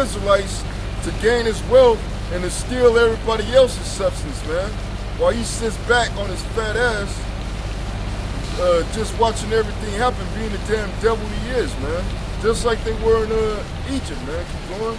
Israelites to gain his wealth and to steal everybody else's substance, man. While he sits back on his fat ass, just watching everything happen, being the damn devil he is, man. Just like they were in Egypt, man. Keep going.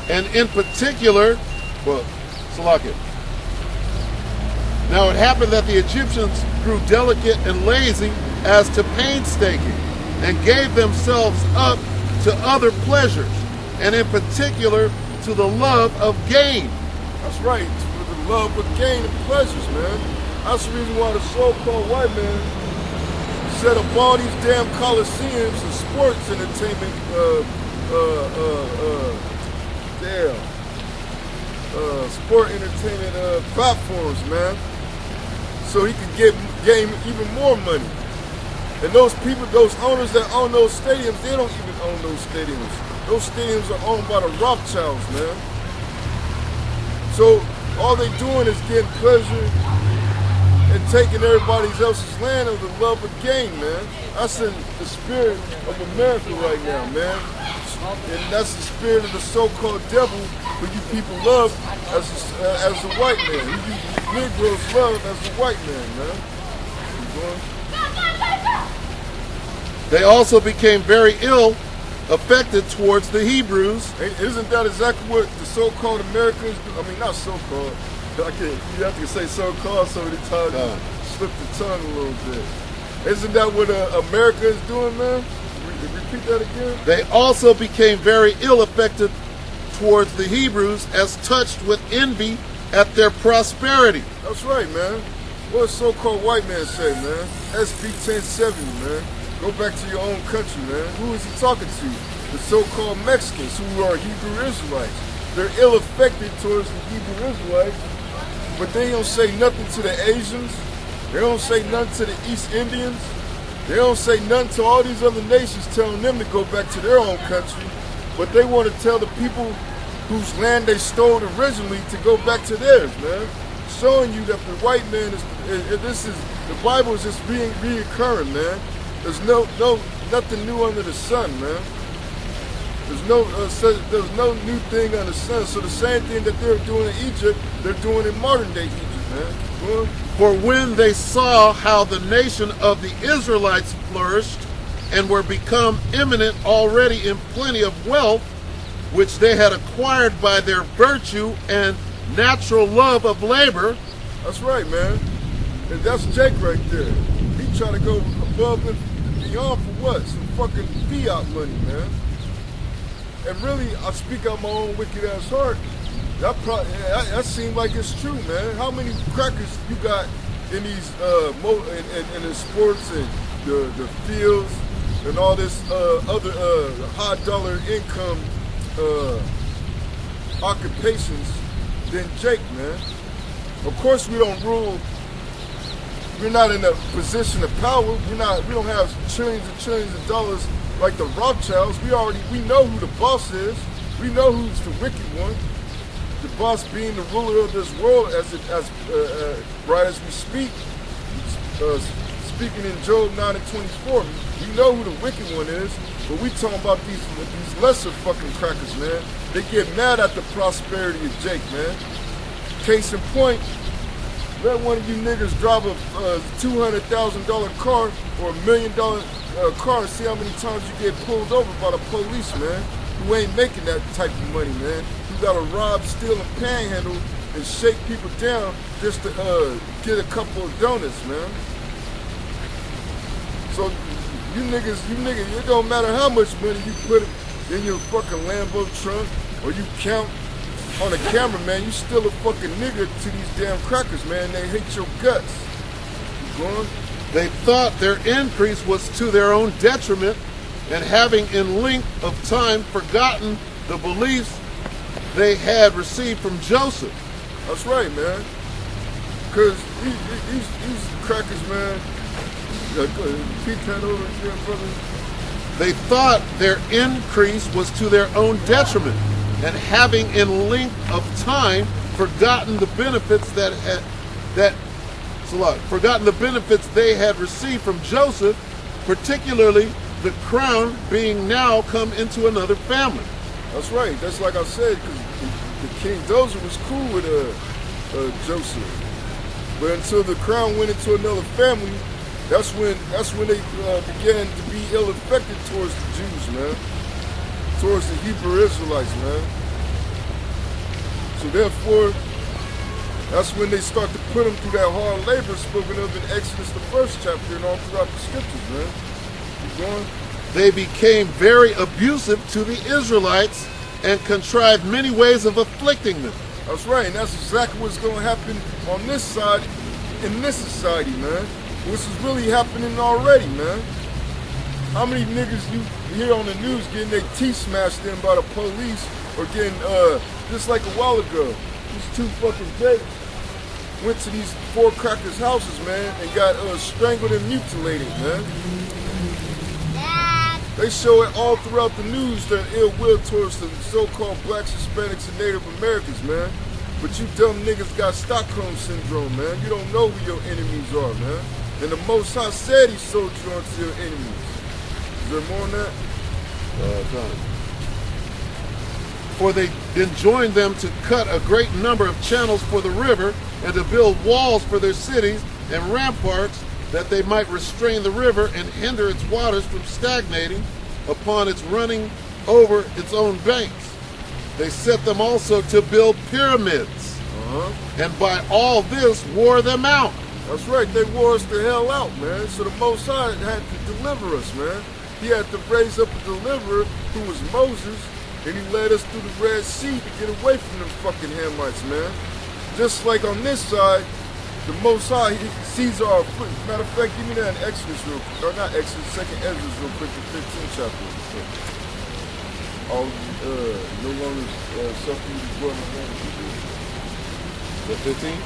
And in particular, well, Salakia. Now it happened that the Egyptians grew delicate and lazy as to painstaking, and gave themselves up to other pleasures, and in particular to the love of gain. That's right, for the love of gain and pleasures, man. That's the reason why the so-called white man set up all these damn coliseums and sports entertainment, sport entertainment platforms, man, so he could gain even more money. And those people, those owners that own those stadiums, they don't even own those stadiums. Those stadiums are owned by the Rothschilds, man. So all they doing is getting pleasure and taking everybody else's land of the love of gain, man. That's in the spirit of America right now, man. And that's the spirit of the so-called devil who you people love as a white man. Who you Negroes love as a white man, man. You going? They also became very ill affected towards the Hebrews. Isn't that exactly what the so-called Americans do? I mean, not so-called. You have to say so-called so many times you slip the tongue a little bit. Isn't that what America is doing, man? Repeat that again. They also became very ill affected towards the Hebrews, as touched with envy at their prosperity. That's right, man. What does so-called white man say, man? SB 1070, man. Go back to your own country, man. Who is he talking to? The so-called Mexicans, who are Hebrew Israelites. They're ill affected towards the Hebrew Israelites, but they don't say nothing to the Asians. They don't say nothing to the East Indians. They don't say nothing to all these other nations telling them to go back to their own country, but they want to tell the people whose land they stole originally to go back to theirs, man. Showing you that the white man the Bible is just reoccurring, man. There's nothing new under the sun, man. There's no new thing under the sun. So the same thing that they're doing in Egypt, they're doing in modern day Egypt, man. For when they saw how the nation of the Israelites flourished and were become eminent already in plenty of wealth, which they had acquired by their virtue and natural love of labor. That's right, man. And that's Jake right there. He trying to go above and beyond for what? Some fucking fiat money, man. And really, I speak out my own wicked ass heart. That seems like it's true, man. How many crackers you got in these in the sports and the fields and all this other high dollar income occupations than Jake, man? Of course, we don't rule. We're not in a position of power. We don't have trillions and trillions of dollars like the Rothschilds. We know who the boss is. We know who's the wicked one. The boss being the ruler of this world, right as we speak. Speaking in Job 9:24, we know who the wicked one is. But we talking about these lesser fucking crackers, man. They get mad at the prosperity of Jake, man. Case in point, let one of you niggas drive a $200,000 car or $1 million car and see how many times you get pulled over by the police, man. Who ain't making that type of money, man. You gotta rob, steal, and panhandle and shake people down just to get a couple of donuts, man. So you niggas, it don't matter how much money you put in your fucking Lambo trunk or you count on a camera, man, you still a fucking nigga to these damn crackers, man. They hate your guts. You going? They thought their increase was to their own detriment, and having in length of time forgotten the beliefs they had received from Joseph. That's right, man. Because these crackers, man, repeat that over again, brother. They thought their increase was to their own detriment, and having in length of time forgotten the benefits forgotten the benefits they had received from Joseph, particularly the crown being now come into another family. That's right. That's like I said, because the King Dozer was cool with Joseph. But until the crown went into another family, that's when they began to be ill-affected towards the Jews, man. Towards the Hebrew Israelites, man. So therefore, that's when they start to put them through that hard labor spoken of in Exodus, the first chapter, and all throughout the scriptures, man. Keep going. They became very abusive to the Israelites and contrived many ways of afflicting them. That's right, and that's exactly what's going to happen on this side, in this society, man. Which is really happening already, man. How many niggas you hear on the news getting their teeth smashed in by the police, or getting, just like a while ago, these two fucking dates went to these four crackers' houses, man, and got strangled and mutilated, man. They show it all throughout the news, that ill will towards the so-called blacks, Hispanics, and Native Americans, man. But you dumb niggas got Stockholm Syndrome, man. You don't know who your enemies are, man. And the Most High said he sold you onto your enemies. Is there more on that? For they enjoined them to cut a great number of channels for the river, and to build walls for their cities and ramparts, that they might restrain the river and hinder its waters from stagnating upon its running over its own banks. They set them also to build pyramids, and by all this wore them out. That's right, they wore us the hell out, man. So the Most High had to deliver us, man. He had to raise up a deliverer who was Moses, and he led us through the Red Sea to get away from them fucking Hamites, man. Just like on this side, the Most High, he sees our foot. Matter of fact, give me that in Exodus real quick. Or not Exodus, 2nd Ezra real quick, the 15th chapter. I'll no longer suffer you to dwell in the land of Israel. The 15?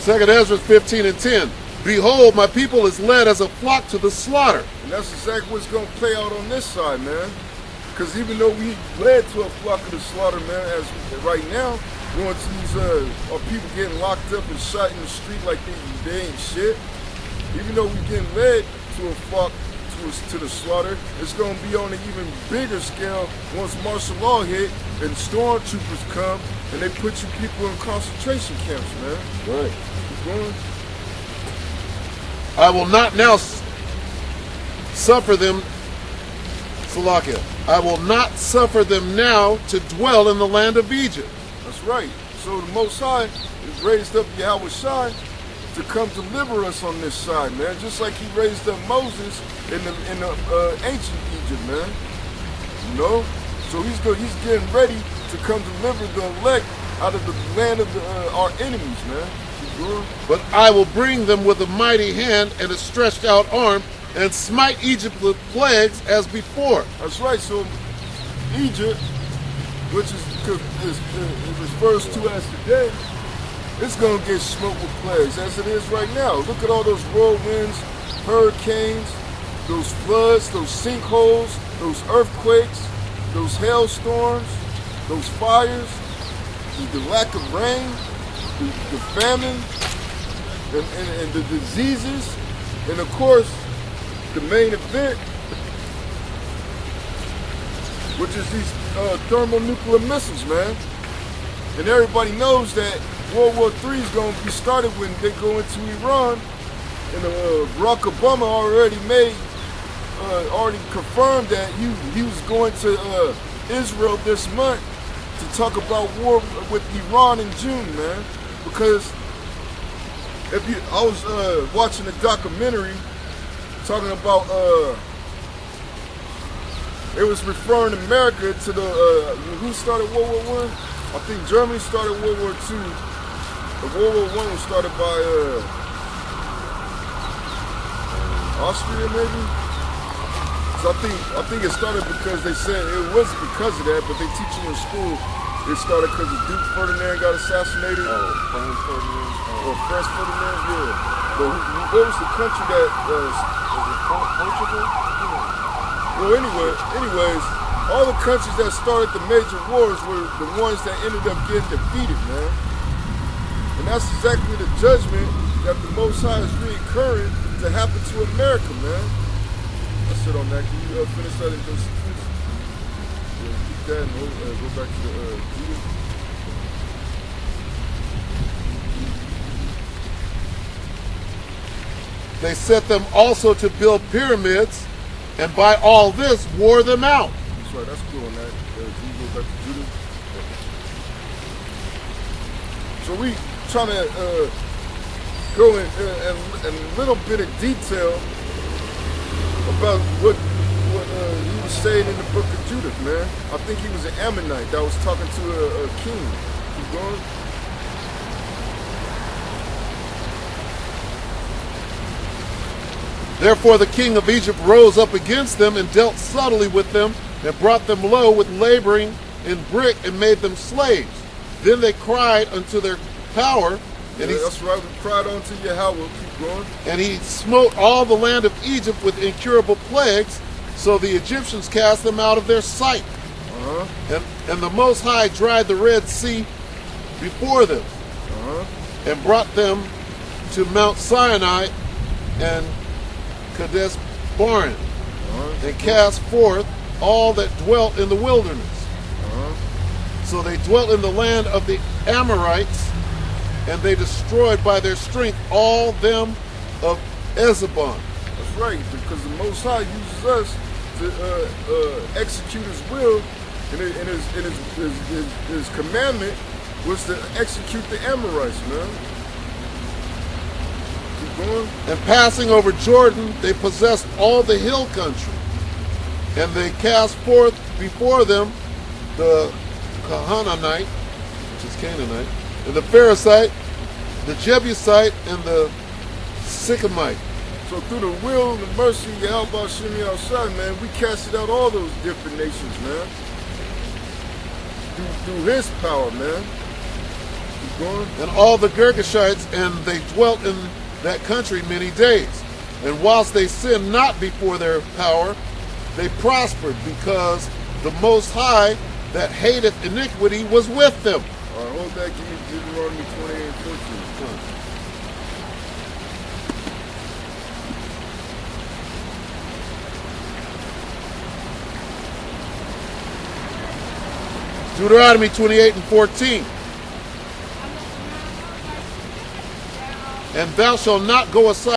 Second Ezra 15 and 10. Behold, my people is led as a flock to the slaughter. And that's exactly what's going to play out on this side, man. Because even though we led to a flock of the slaughter, man, as right now, going to these our people getting locked up and shot in the street like they ain't shit. Even though we getting led to a flock to the slaughter, it's going to be on an even bigger scale once martial law hit and stormtroopers come and they put you people in concentration camps, man. Right. Keep going. I will not now suffer them, Salakia, I will not suffer them now to dwell in the land of Egypt. That's right. So the Most High has raised up Yahweh Shai to come deliver us on this side, man. Just like he raised up Moses in the ancient Egypt, man. You know? So he's getting ready to come deliver the elect out of the land of our enemies, man. But I will bring them with a mighty hand and a stretched out arm, and smite Egypt with plagues as before. That's right. So Egypt, which is refers to as today, it's going to get smoked with plagues, as it is right now. Look at all those whirlwinds, hurricanes, those floods, those sinkholes, those earthquakes, those hailstorms, those fires, the lack of rain, the famine, and the diseases, and of course, the main event, which is these thermonuclear missiles, man. And everybody knows that World War III is going to be started when they go into Iran. And Barack Obama already confirmed that he was going to Israel this month to talk about war with Iran in June, man. Because I was watching a documentary talking about it was referring America to the who started World War I? I think Germany started World War II. The World War I was started by Austria, maybe. So I think it started because they said it wasn't because of that, but they teach you in school. It started because the Duke Ferdinand got assassinated. Oh, Franz Ferdinand. Or Franz Ferdinand, yeah. But what was the country that was it Portugal? Well, anyways, all the countries that started the major wars were the ones that ended up getting defeated, man. And that's exactly the judgment that the Most High is reoccurring to happen to America, man. That's it on that. Can you finish that in Josephus? Yeah, keep that and go back to the Judah. They set them also to build pyramids, and by all this wore them out. That's right, that's cool on that. Can you go back to Judah? So we trying to go in a little bit of detail about what he was saying in the book of Judith, man. I think he was an Ammonite that was talking to a king. Keep going. Therefore the king of Egypt rose up against them and dealt subtly with them and brought them low with laboring in brick and made them slaves. Then they cried unto their power, and That's right, we cried unto Yahweh. Keep going. And he smote all the land of Egypt with incurable plagues, so the Egyptians cast them out of their sight. And the Most High dried the Red Sea before them, and brought them to Mount Sinai and Kadesh Barnea, and cast forth all that dwelt in the wilderness. So they dwelt in the land of the Amorites, and they destroyed by their strength all them of Ezebon. That's right, because the Most High uses us to execute His will, and His commandment was to execute the Amorites, man. Keep going. And passing over Jordan, they possessed all the hill country, and they cast forth before them the Canaanite, which is Canaanite, and the Pharisite, the Jebusite, and the Sycamite. So through the will and the mercy of Yahweh Shemi outside, man, we casted out all those different nations, man. Through His power, man. Keep going. And all the Girgashites, and they dwelt in that country many days. And whilst they sinned not before their power, they prospered, because the Most High that hateth iniquity was with them. All right, hold that. Give me Deuteronomy 28 and 14. Deuteronomy 28 and 14. And thou shalt not go aside